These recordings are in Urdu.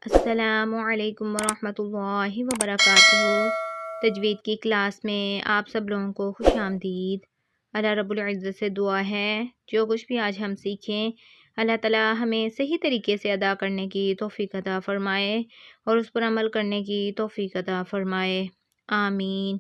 السلام علیکم ورحمۃ اللہ وبرکاتہ۔ تجوید کی کلاس میں آپ سب لوگوں کو خوش آمدید۔ اللہ رب العزت سے دعا ہے جو کچھ بھی آج ہم سیکھیں اللہ تعالیٰ ہمیں صحیح طریقے سے ادا کرنے کی توفیق عطا فرمائے اور اس پر عمل کرنے کی توفیق عطا فرمائے، آمین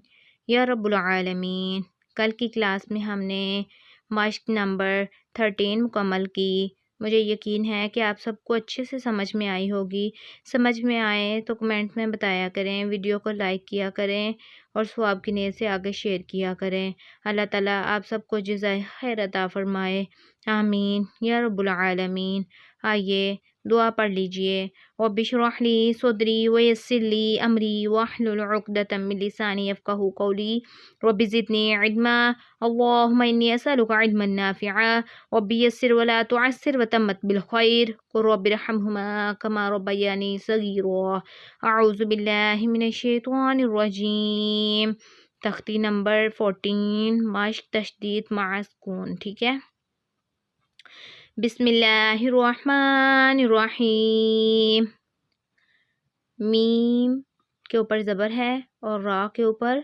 یا رب العالمین۔ کل کی کلاس میں ہم نے مشق نمبر 13 مکمل کی۔ مجھے یقین ہے کہ آپ سب کو اچھے سے سمجھ میں آئی ہوگی۔ سمجھ میں آئے تو کمنٹ میں بتایا کریں، ویڈیو کو لائک کیا کریں اور ثواب کی نیت سے آگے شیئر کیا کریں۔ اللہ تعالیٰ آپ سب کو جزائے خیر عطا فرمائے، آمین یا رب العالمین۔ آئیے دعا پڑھ لیجئے۔ رب اشرح لی صدری ویسر لی امری واحلل عقدۃ من لسانی یفقہوا قولی رب زدنی علما اللہم انی اسألک علما نافعا رب یسر ولا تعسر وتمت بالخیر قل رب ارحمہما کما ربیانی صغیرا۔ اعوذ باللہ من الشیطان الرجیم۔ تختی نمبر 14 مشق تشدید مع سکون، ٹھیک ہے۔ بسم اللہ الرحمن الرحیم۔ میم کے اوپر زبر ہے اور را کے اوپر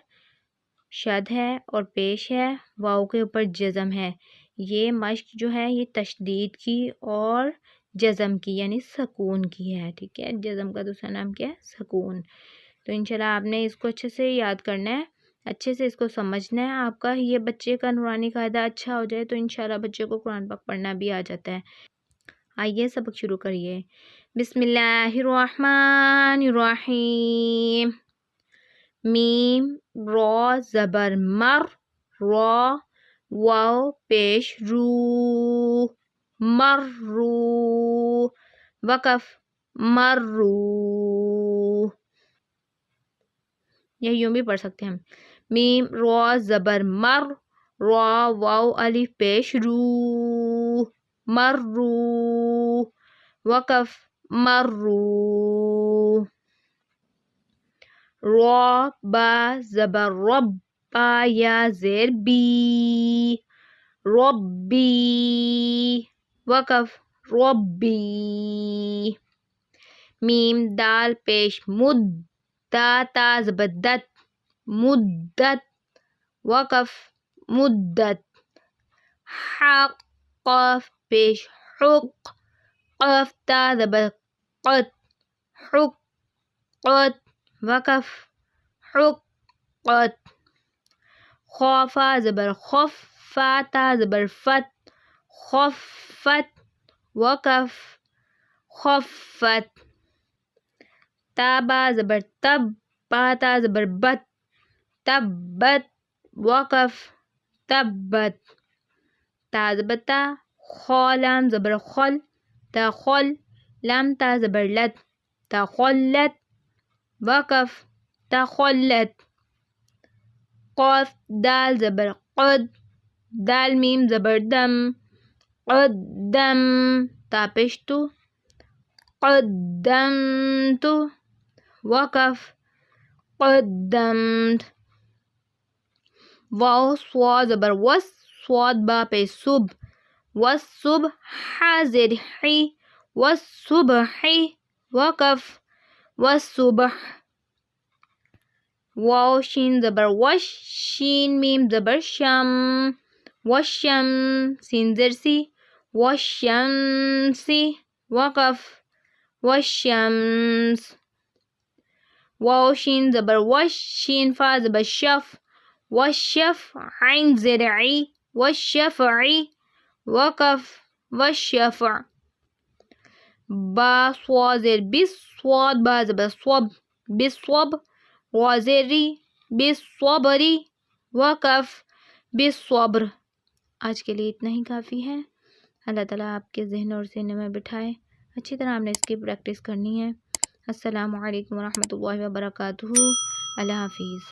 شد ہے اور پیش ہے، واؤ کے اوپر جزم ہے۔ یہ مشق جو ہے یہ تشدید کی اور جزم کی یعنی سکون کی ہے، ٹھیک ہے۔ جزم کا دوسرا نام کیا ہے؟ سکون۔ تو انشاءاللہ آپ نے اس کو اچھے سے یاد کرنا ہے، اچھے سے اس کو سمجھنا ہے۔ آپ کا یہ بچے کا نورانی قاعدہ اچھا ہو جائے تو انشاءاللہ بچے کو قرآن پاک پڑھنا بھی آ جاتا ہے۔ آئیے سبق شروع کریے۔ بسم اللہ الرحمن الرحیم۔ میم را زبر مر، را واو پیش رو، مرو، وقف مرو، یا یوں بھی پڑھ سکتے ہیں ہم۔ میم را زبر مر، را واو الف پیش رو، مرو، وقف مرو۔ را با زبر رب، با یا زیر بی، ربی، وقف ربی۔ میم دال پیش مد، دا تا زبر دت، مدت، وقف مدت۔ حق قاف پیش حق، قاف تا زبر قد، حقت، وقف حقت۔ خافا زبر خف، فا تا زبر فت، خفت، وقف خفت۔ تابا زبر تب، با تا زبر بت، تبت، وقف تبت۔ تا زبر تا، خا لام زبر خل، تخل، لام تا زبر لت، تخلت، وقف تخلت۔ قاف دال زبر قد، دال میم زبر دم، قدم، تا پیش تو، قدمت، وقف قدمت۔ واو سوا زبر وس، سواد با پیش صب، والصبح حاضر حی، والصبح، وقف والصبح۔ واو شین زبر وش، شین میم زبر شم، وشم، سین زر سی، والشمسی، وقف والشمس۔ واو شین زبر وش، شین فا زبر شف، والشفع، عین زر عی، والشفعی، وقف والشفع۔ با صوا زر بس، صواد با زبر صوب، بالصوب، را زر ری، بالصبری، وقف بالصبر۔ آج کے لیے اتنا ہی کافی ہے۔ اللہ تعالیٰ آپ کے ذہن اور سینے میں بٹھائے، اچھی طرح ہم نے اس کی پریکٹس کرنی ہے۔ السلام علیکم ورحمۃ اللہ وبرکاتہ۔ اللہ حافظ۔